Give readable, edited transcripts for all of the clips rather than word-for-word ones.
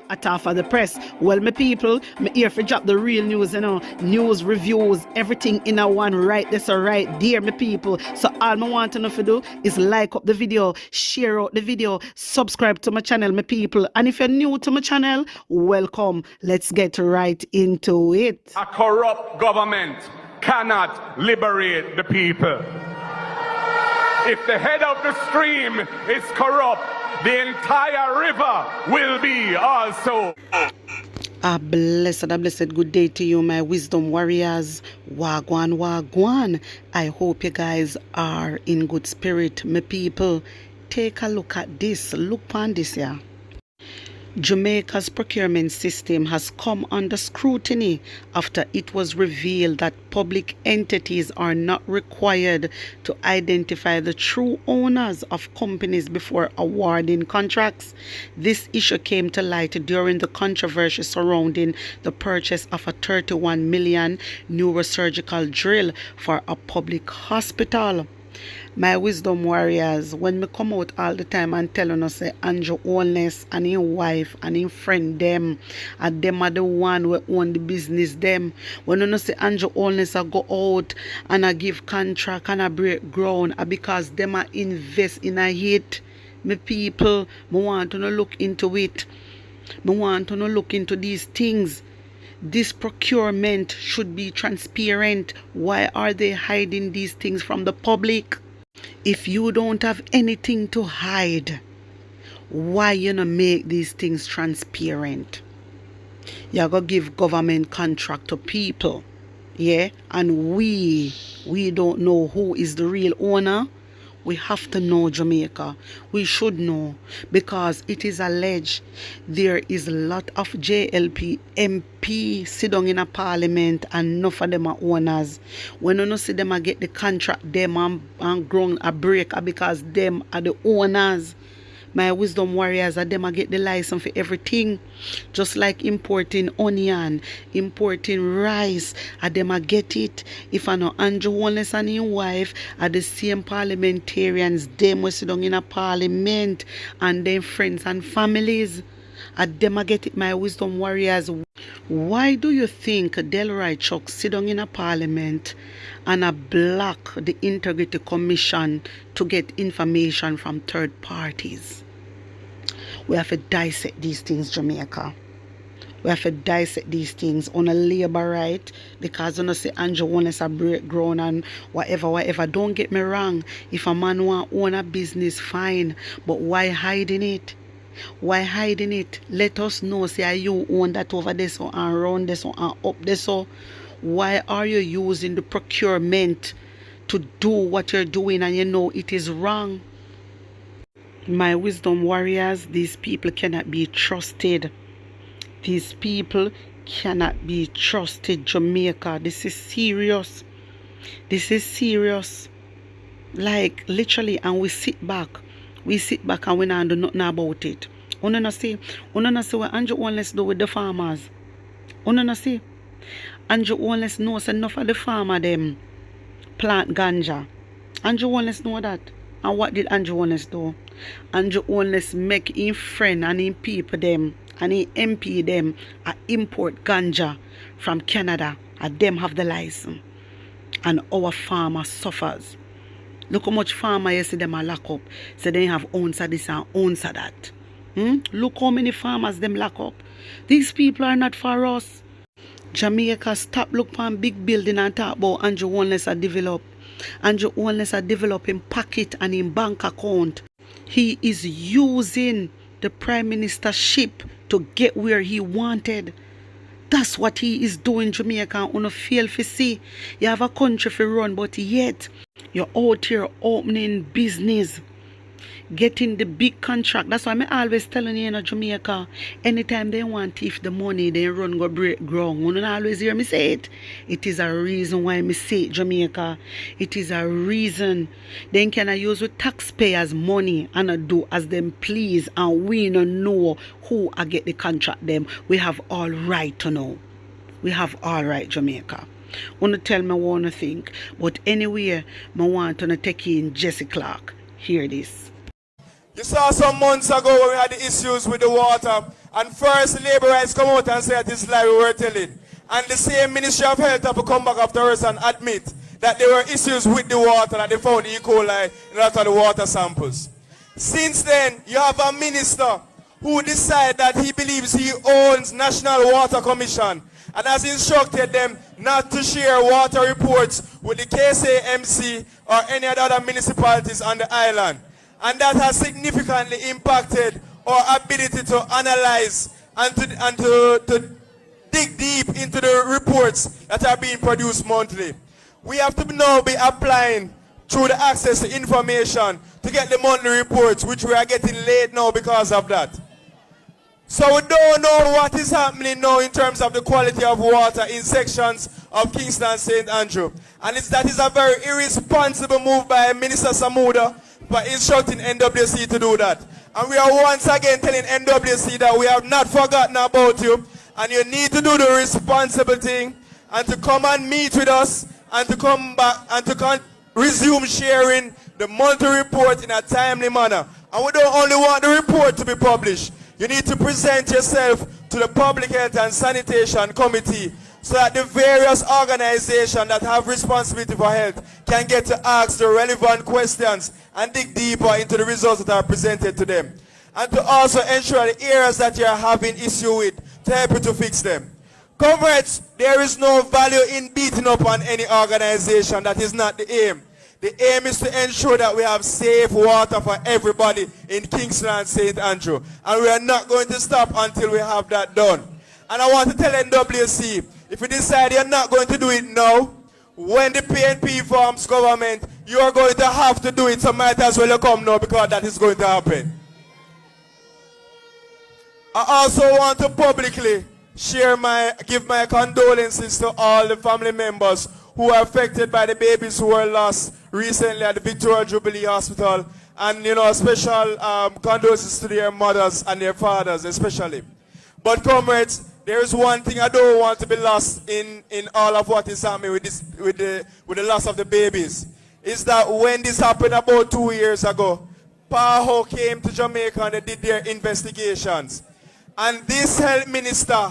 at half of the press. Well, my people, me here for drop the real news, news, reviews, everything in a one right there, so right there, my people. So all I want to know to do is like up the video, share out the video, subscribe to my channel, my people. And if you're new to my channel, welcome. Let's get right into it. A corrupt government cannot liberate the people. If the head of the stream is corrupt, the entire river will be also. A blessed good day to you, my wisdom warriors. Wagwan, wagwan. I hope you guys are in good spirit, my people. Take a look at this. Look on this here. Jamaica's procurement system has come under scrutiny after it was revealed that public entities are not required to identify the true owners of companies before awarding contracts. This issue came to light during the controversy surrounding the purchase of a 31 million neurosurgical drill for a public hospital. My wisdom warriors, when me come out all the time and telling us say Andrew Holness and his wife and his friend them, and them are the one who own the business them. When you say Andrew Holness a go out and I give contract and I break ground because them are invest in a hit, me people, me want to look into it. Me want to look into these things. This procurement should be transparent. Why are they hiding these things from the public? If you don't have anything to hide, why you not make these things transparent? You're going to give government contract to people, yeah? And we don't know who is the real owner. We have to know, Jamaica. We should know, because it is alleged there is a lot of JLP MP sit down in a parliament and enough of them are owners. When you see them get the contract, them and grown a break because them are the owners. My wisdom warriors are them a get the license for everything. Just like importing onion, importing rice, are them a get it. If I know Andrew Holness and his wife are the same parliamentarians, them we sit down in a parliament, and then friends and families, are them a get it, my wisdom warriors. Why do you think Delroy Chuck sit down in a parliament and a block the Integrity Commission to get information from third parties? We have to dissect these things, Jamaica. We have to dissect these things on a labor right, because you know say Andrew Holness a break ground and whatever. Don't get me wrong. If a man want own a business, fine. But why hiding it? Why hiding it? Let us know, say you own that over there so and around this so and up there so. Why are you using the procurement to do what you're doing and you know it is wrong? My wisdom warriors, these people cannot be trusted. These people cannot be trusted, Jamaica. This is serious. This is serious. Like literally, and we sit back and we don't do nothing about it. You know see what Andrew Holness do with the farmers. You know see? Andrew Holness knows enough of the farmer them plant ganja. Andrew Holness know that. And what did Andrew Holness do? Andrew Holness make him friend and him people them and him MP them import ganja from Canada, and them have the license. And our farmer suffers. Look how much farmer you see them are lock up. So they have ounce of this and ounce of that. Look how many farmers them lock up. These people are not for us. Jamaica, stop look for big building and talk about Andrew Holness a develop. Andrew Holness a develop in pocket and in bank account. He is using the Prime Minister's ship to get where he wanted. That's what he is doing, Jamaica. On a fail for see. You have a country for run, but yet you're out here opening business, getting the big contract. That's why I'm always telling you in Jamaica, anytime they want if the money, they run go break ground. You don't always hear me say it. It is a reason why me say it, Jamaica. It is a reason. Then can I use with taxpayers' money and I do as them please, and we don't know who I get the contract them. We have all right to know. We have all right, Jamaica. Want to tell me what I think, but anyway, I want to take in Jesse Clark. Hear this. You saw some months ago when we had the issues with the water And first, labor rights come out and say that this lie we were telling. And the same Ministry of Health have to come back afterwards and admit that there were issues with the water, that they found E. coli in a lot of the water samples. Since then, you have a minister who decided that he believes he owns National Water Commission and has instructed them not to share water reports with the KSAMC or any other municipalities on the island. And that has significantly impacted our ability to analyze and to dig deep into the reports that are being produced monthly. We have to now be applying through the access to information to get the monthly reports, which we are getting late now because of that. So we don't know what is happening now in terms of the quality of water in sections of Kingston and St. Andrew. And that is a very irresponsible move by Minister Samuda by instructing NWC to do that. And we are once again telling NWC that we have not forgotten about you, and you need to do the responsible thing and to come and meet with us and to come back and to resume sharing the monthly report in a timely manner. And we don't only want the report to be published. You need to present yourself to the Public Health and Sanitation Committee so that the various organizations that have responsibility for health can get to ask the relevant questions and dig deeper into the results that are presented to them. And to also ensure the areas that you are having issue with, to help you to fix them. Comrades, there is no value in beating up on any organization. That is not the aim. The aim is to ensure that we have safe water for everybody in Kingston and St. Andrew. And we are not going to stop until we have that done. And I want to tell NWC, if you decide you're not going to do it now, when the PNP forms government, you are going to have to do it, so might as well come now because that is going to happen. I also want to publicly give my condolences to all the family members who are affected by the babies who were lost recently at the Victoria Jubilee Hospital, and special condolences to their mothers and their fathers especially. But comrades, there is one thing I don't want to be lost in all of what is happening with the loss of the babies. Is that when this happened about 2 years ago, PAHO came to Jamaica and they did their investigations. And this health minister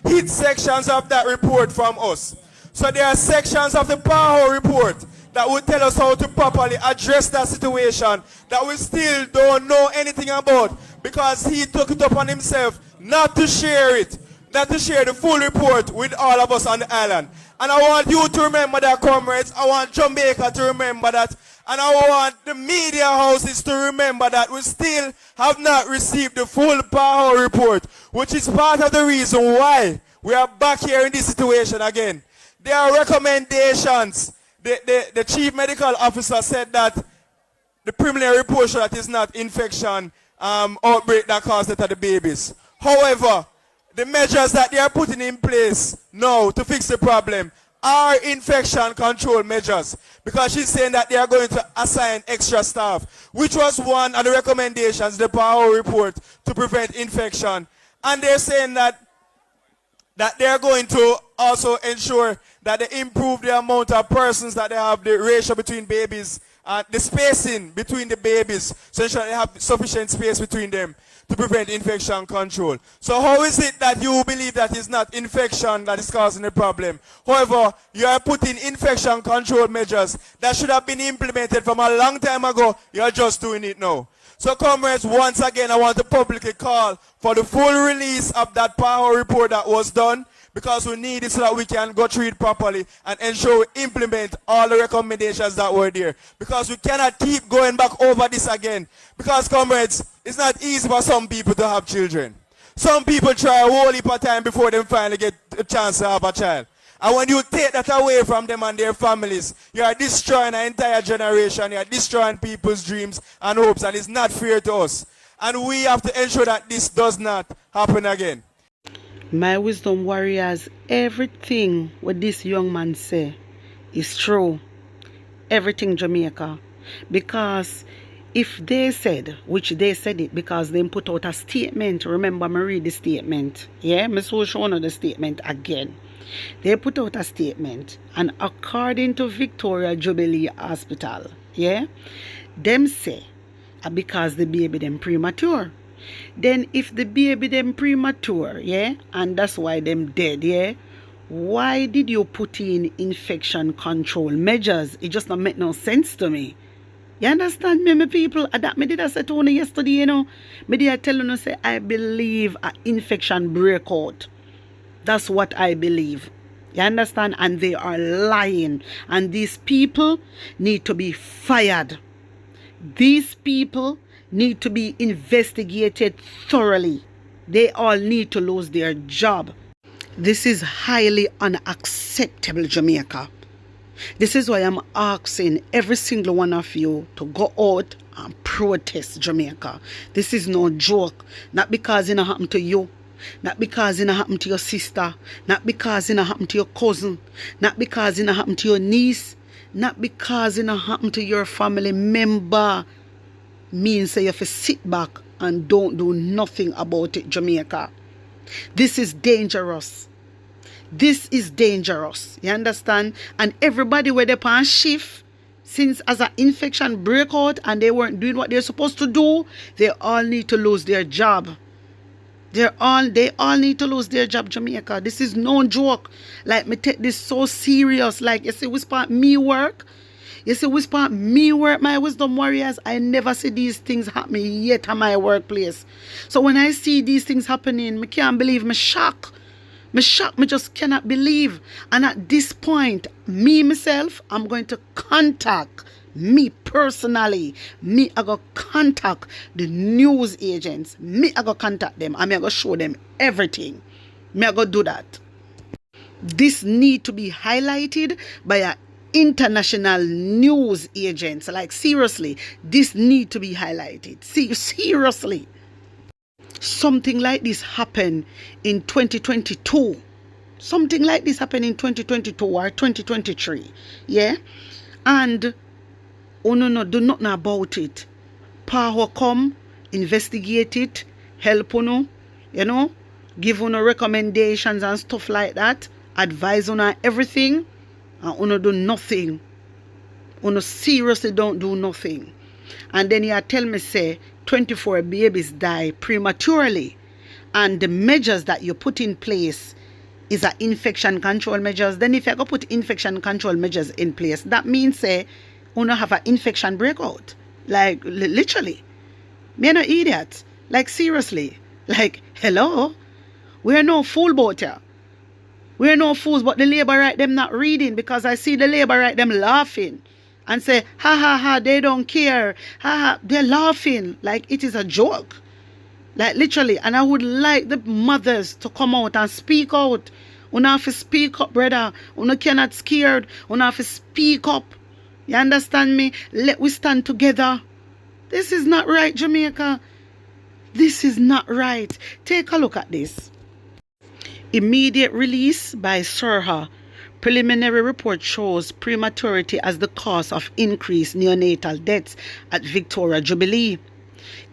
hid sections of that report from us. So there are sections of the PAHO report that will tell us how to properly address that situation that we still don't know anything about, because he took it upon himself not to share it, not to share the full report with all of us on the island. And I want you to remember that, comrades. I want Jamaica to remember that. And I want the media houses to remember that we still have not received the full PAHO report, which is part of the reason why we are back here in this situation again. There are recommendations. The chief medical officer said that the preliminary report showed that it's not infection outbreak that caused it to the babies. However, the measures that they are putting in place now to fix the problem are infection control measures, because she's saying that they are going to assign extra staff, which was one of the recommendations, the PAHO report, to prevent infection. And they're saying that they are going to also ensure that they improve the amount of persons that they have, the ratio between babies, the spacing between the babies, so ensure they have sufficient space between them to prevent infection control. So how is it that you believe that it's not infection that is causing the problem? However, you are putting infection control measures that should have been implemented from a long time ago. You are just doing it now. So comrades, once again, I want to publicly call for the full release of that PAHO report that was done, because we need it so that we can go through it properly and ensure we implement all the recommendations that were there. Because we cannot keep going back over this again. Because, comrades, it's not easy for some people to have children. Some people try a whole heap of time before they finally get a chance to have a child. And when you take that away from them and their families, you are destroying an entire generation. You are destroying people's dreams and hopes, and it's not fair to us. And we have to ensure that this does not happen again. My wisdom warriors, everything what this young man say is true. Everything Jamaica. Because if they said, which they said it because they put out a statement, remember me read the statement. Yeah, me so show you the statement again. They put out a statement, and according to Victoria Jubilee Hospital, yeah, them say because the baby them premature. Then if the baby them premature, yeah, and that's why them dead, yeah, why did you put in infection control measures? It just not make no sense to me. You understand me, my people? That me did I say to you yesterday, you know. Me did I tell you, say, I believe an infection breakout. That's what I believe. You understand? And they are lying. And these people need to be fired. These people need to be investigated thoroughly. They all need to lose their job. This is highly unacceptable, Jamaica. This is why I'm asking every single one of you to go out and protest, Jamaica. This is no joke. Not because it happened to you. Not because it happened to your sister. Not because it happened to your cousin. Not because it happened to your niece. Not because it happened to your family member. Means say you have to sit back and don't do nothing about it, Jamaica. This is dangerous. This is dangerous. You understand? And everybody were there on shift since as an infection breakout and they weren't doing what they're supposed to do, they all need to lose their job. They all need to lose their job, Jamaica. This is no joke. Like, me take this so serious. Like, you see, whisper me work. You see, whisper me work, my wisdom warriors. I never see these things happening yet at my workplace. So when I see these things happening, I can't believe, me shock. Me shock, me just cannot believe. And at this point, myself, I'm going to contact me personally. I go contact the news agents. I go contact them. I go show them everything. I go do that. This need to be highlighted by an international news agents. Like, seriously, this need to be highlighted. Seriously. Something like this happened in 2022. Something like this happened in 2022 or 2023. Yeah? And, oh no, do nothing about it. Power come, investigate it, help you know, give you recommendations and stuff like that, advise on everything, and you do nothing. You seriously don't do nothing. And then you tell me, say, 24 babies die prematurely, and the measures that you put in place is infection control measures. Then if you go put infection control measures in place, that means, say, you have an infection breakout. Like, literally. Me no idiot. Like, seriously. Like, hello? We're no fool about here. We're no fools, but the labor right them not reading, because I see the labor right them laughing and say, ha ha ha, they don't care. Ha ha, they're laughing like it is a joke. Like, literally. And I would like the mothers to come out and speak out. You have to speak up, brother. You cannot scared. You have to speak up. You understand me? Let we stand together. This is not right, Jamaica. This is not right. Take a look at this. Immediate release by Surha. Preliminary report shows prematurity as the cause of increased neonatal deaths at Victoria Jubilee.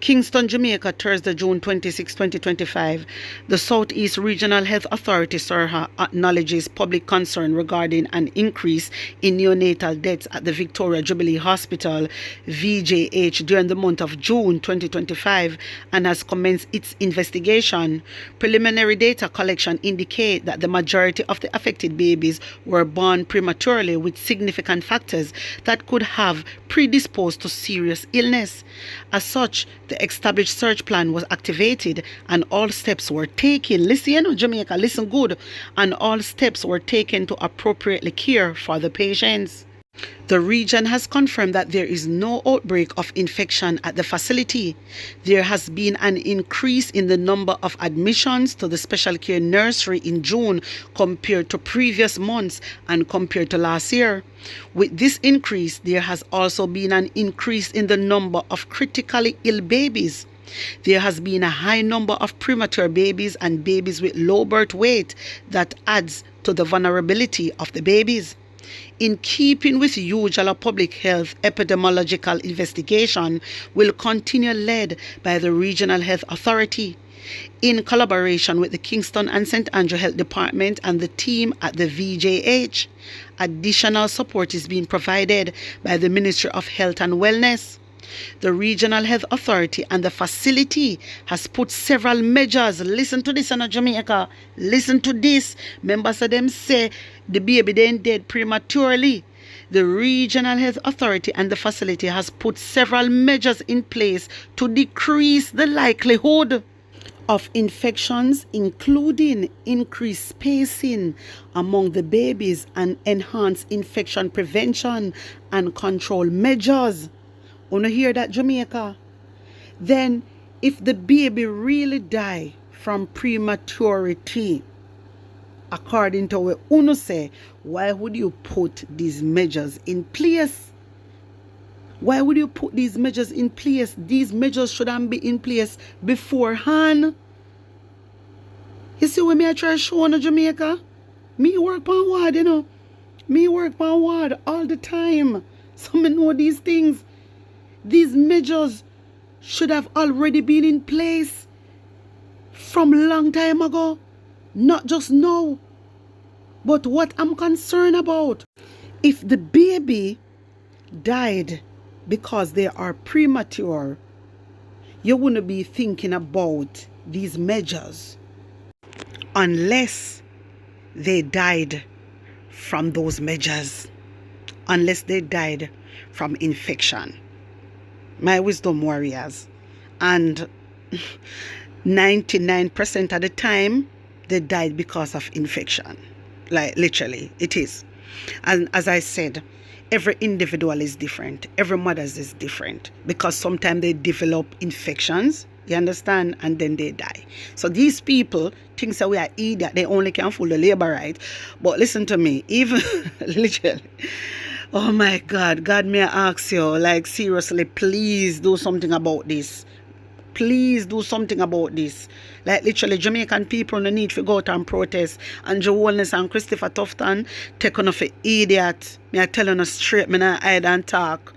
Kingston, Jamaica, Thursday, June 26, 2025. The Southeast Regional Health Authority, SURHA, acknowledges public concern regarding an increase in neonatal deaths at the Victoria Jubilee Hospital, VJH, during the month of June 2025 and has commenced its investigation. Preliminary data collection indicate that the majority of the affected babies were born prematurely with significant factors that could have predisposed to serious illness. As such, the established search plan was activated and all steps were taken. Listen, Jamaica, listen good. And all steps were taken to appropriately care for the patients. The region has confirmed that there is no outbreak of infection at the facility. There has been an increase in the number of admissions to the special care nursery in June compared to previous months and compared to last year. With this increase, there has also been an increase in the number of critically ill babies. There has been a high number of premature babies and babies with low birth weight that adds to the vulnerability of the babies. In keeping with usual public health epidemiological investigation will continue led by the Regional Health Authority in collaboration with the Kingston and St. Andrew Health Department and the team at the VJH. Additional support is being provided by the Ministry of Health and Wellness. The Regional Health Authority and the facility has put several measures. Listen to this in Jamaica. Listen to this. Members of them say the baby then dead prematurely. The Regional Health Authority and the facility has put several measures in place to decrease the likelihood of infections, including increased spacing among the babies and enhanced infection prevention and control measures. Wanna hear that, Jamaica? Then, if the baby really die from prematurity, according to what Uno say, why would you put these measures in place? Why would you put these measures in place? These measures shouldn't be in place beforehand. You see when I try to show on Jamaica? Me work on ward, you know. Me work on ward all the time. So me know these things. These measures should have already been in place from a long time ago. Not just now. But what I'm concerned about, if the baby died because they are premature, you wouldn't be thinking about these measures unless they died from those measures, unless they died from infection. My wisdom warriors, and 99% of the time they died because of infection. Like literally it is. And as I said, every individual is different. Every mother is different, because sometimes they develop infections, you understand, and then they die. So these people think that we are idiot, they only can fool the labor right. But listen to me, even literally, oh my God, God, may I ask you, like seriously, please do something about this. Please do something about this. Like literally, Jamaican people no need to go out and protest. And Joe Wellness and Christopher Tufton take on of an idiot. Me I tell you straight, me not hide and talk.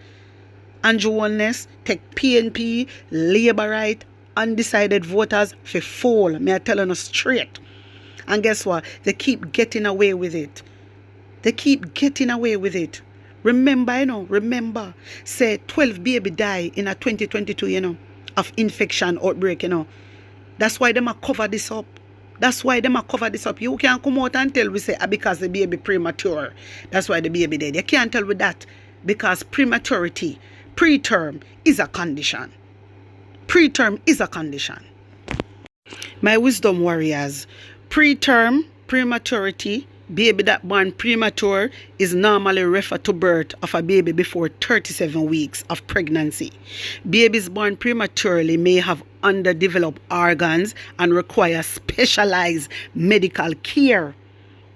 Andrew Wellness take PNP, Labour Right, undecided voters for fall. Me I tell you straight. And guess what? They keep getting away with it. They keep getting away with it. Remember, you know, remember, say 12 baby die in a 2022, you know, of infection outbreak, you know. That's why them a cover this up. That's why them a cover this up. You can't come out and tell we say because the baby premature. That's why the baby dead. You can't tell with that, because prematurity, preterm is a condition. Preterm is a condition. My wisdom warriors, preterm, prematurity, baby that born premature is normally referred to birth of a baby before 37 weeks of pregnancy. Babies born prematurely may have underdeveloped organs and require specialized medical care.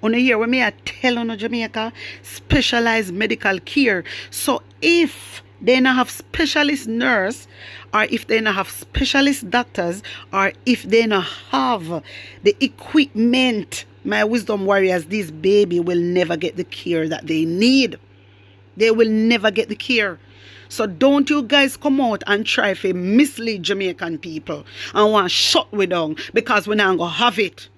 On a year when me I tell on Jamaica, specialized medical care. So if they not have specialist nurse, or if they not have specialist doctors, or if they not have the equipment, my wisdom warriors, this baby will never get the care that they need. They will never get the care. So don't you guys come out and try to mislead Jamaican people and want to shut we down, because we're not going to have it.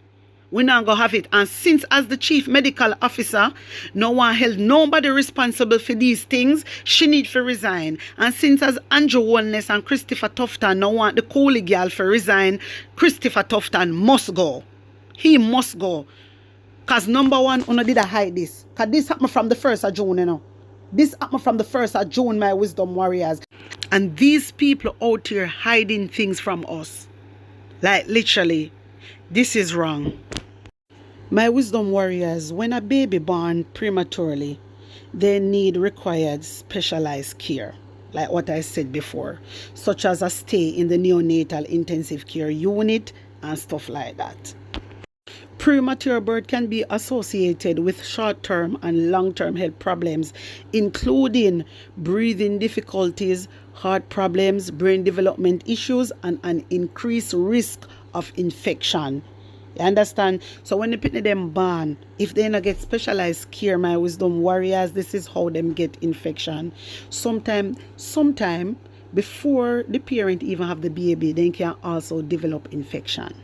We're not going to have it. And since as the chief medical officer, no one held nobody responsible for these things, she need to resign. And since as Andrew Wellness and Christopher Tufton no want the coolie girl to resign, Christopher Tufton must go. He must go. Because number one, Uno did hide this. Because this happened from the 1st of June, you know. This happened from the 1st of June, my wisdom warriors. And these people out here hiding things from us. Like literally, this is wrong. My wisdom warriors, when a baby born prematurely, they need required specialized care. Like what I said before. Such as a stay in the neonatal intensive care unit and stuff like that. Premature birth can be associated with short-term and long-term health problems, including breathing difficulties, heart problems, brain development issues, and an increased risk of infection. You understand? So when the people them born, if they not get specialized care, my wisdom warriors, this is how them get infection. Sometime before the parent even have the baby, they can also develop infection.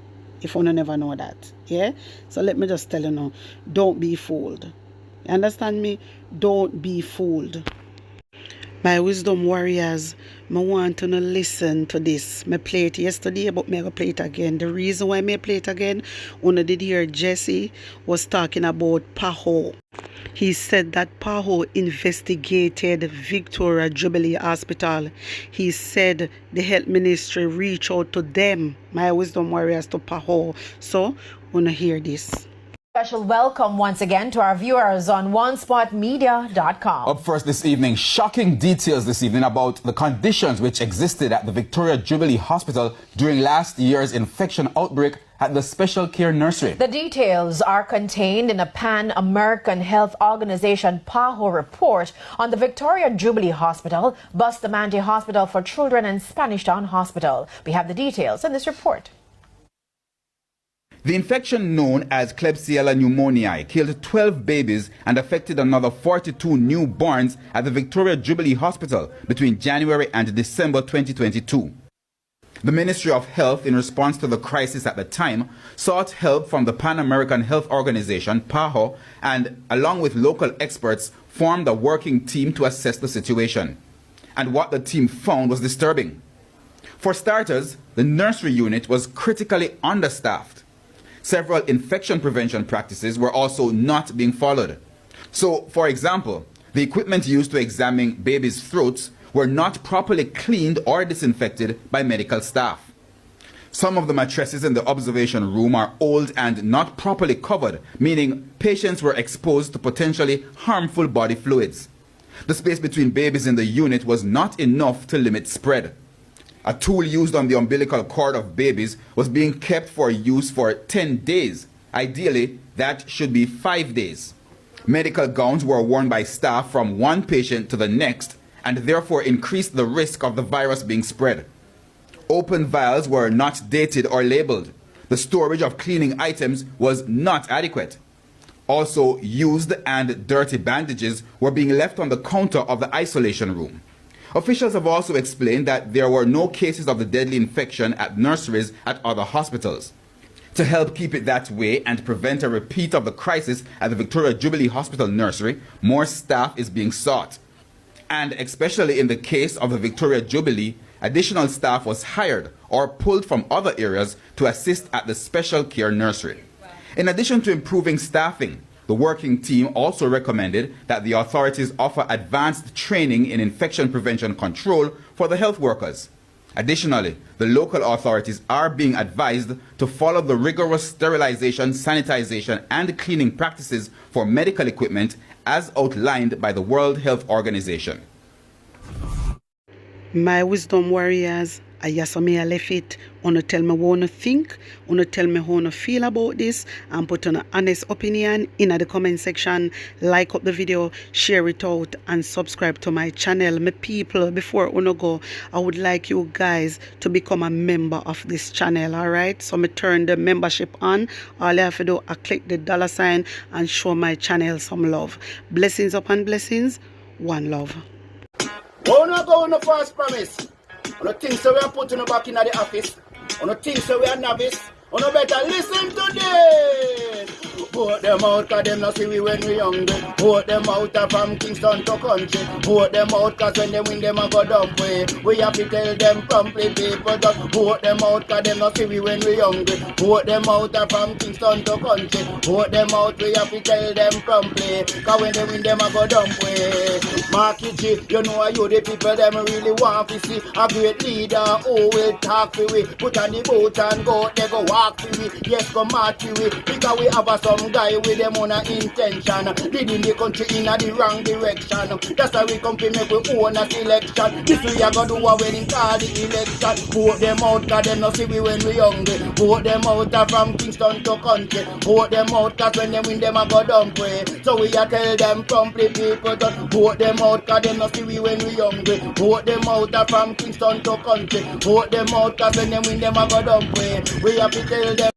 If you never know that, yeah? So let me just tell you now, don't be fooled. You understand me? Don't be fooled. My wisdom warriors, I want to listen to this. I played it yesterday, but I will play it again. The reason why I play it again, when I did hear Jesse was talking about PAHO. He said that PAHO investigated Victoria Jubilee Hospital. He said the health ministry reached out to them, my wisdom warriors, to PAHO. So, when I hear this. Special welcome once again to our viewers on onespotmedia.com. Up first this evening, shocking details this evening about the conditions which existed at the Victoria Jubilee Hospital during last year's infection outbreak at the Special Care Nursery. The details are contained in a Pan-American Health Organization PAHO report on the Victoria Jubilee Hospital, Bustamante Hospital for Children and Spanish Town Hospital. We have the details in this report. The infection known as Klebsiella pneumoniae killed 12 babies and affected another 42 newborns at the Victoria Jubilee Hospital between January and December 2022. The Ministry of Health, in response to the crisis at the time, sought help from the Pan-American Health Organization, PAHO, and along with local experts, formed a working team to assess the situation. And what the team found was disturbing. For starters, the nursery unit was critically understaffed. Several infection prevention practices were also not being followed. So, for example, the equipment used to examine babies' throats were not properly cleaned or disinfected by medical staff. Some of the mattresses in the observation room are old and not properly covered, meaning patients were exposed to potentially harmful body fluids. The space between babies in the unit was not enough to limit spread. A tool used on the umbilical cord of babies was being kept for use for 10 days. Ideally, that should be 5 days. Medical gowns were worn by staff from one patient to the next and therefore increased the risk of the virus being spread. Open vials were not dated or labeled. The storage of cleaning items was not adequate. Also, used and dirty bandages were being left on the counter of the isolation room. Officials have also explained that there were no cases of the deadly infection at nurseries at other hospitals. To help keep it that way and prevent a repeat of the crisis at the Victoria Jubilee Hospital nursery, more staff is being sought. And especially in the case of the Victoria Jubilee, additional staff was hired or pulled from other areas to assist at the special care nursery. In addition to improving staffing, the working team also recommended that the authorities offer advanced training in infection prevention control for the health workers. Additionally, the local authorities are being advised to follow the rigorous sterilization, sanitization, and cleaning practices for medical equipment as outlined by the World Health Organization. My wisdom warriors, I just may left it. Wanna tell me what you think, wanna tell me how you feel about this, and put an honest opinion in the comment section. Like up the video, share it out, and subscribe to my channel. My people, before you go, I would like you guys to become a member of this channel, alright? So me turn the membership on. All you have to do is click the $ and show my channel some love. Blessings upon blessings, one love. Won't go on the false promise. On the things that we are putting back in the office. On the things that we are novice. On the better listen to this. Vote them out cause them not see we when we hungry. Vote them out from Kingston to country. Vote them out cause when they win them a go dump way. We have to tell them promptly people just vote them out cause them not see we when we hungry. Vote them out from Kingston to country. Vote them out, we have to tell them promptly. Cause when they win them a go dump way. Market G, you know you the people them really want to see a great leader who will talk to we. Put on the boat and go, they go walk to we. Yes, go march to we. Because we have some guy with them on a intention, leading the country in the wrong direction. That's why we come to make we own a selection. This we are gonna do when in call the election. Vote them out cause them not see we when we hungry. Vote them out from Kingston to country. Vote them out cause when they win them a go dump way. So we are tell them promptly people just vote them out cause them not see we when we hungry. Vote them out from Kingston to country. Vote them out cause when they win them a go dump way. We have to tell them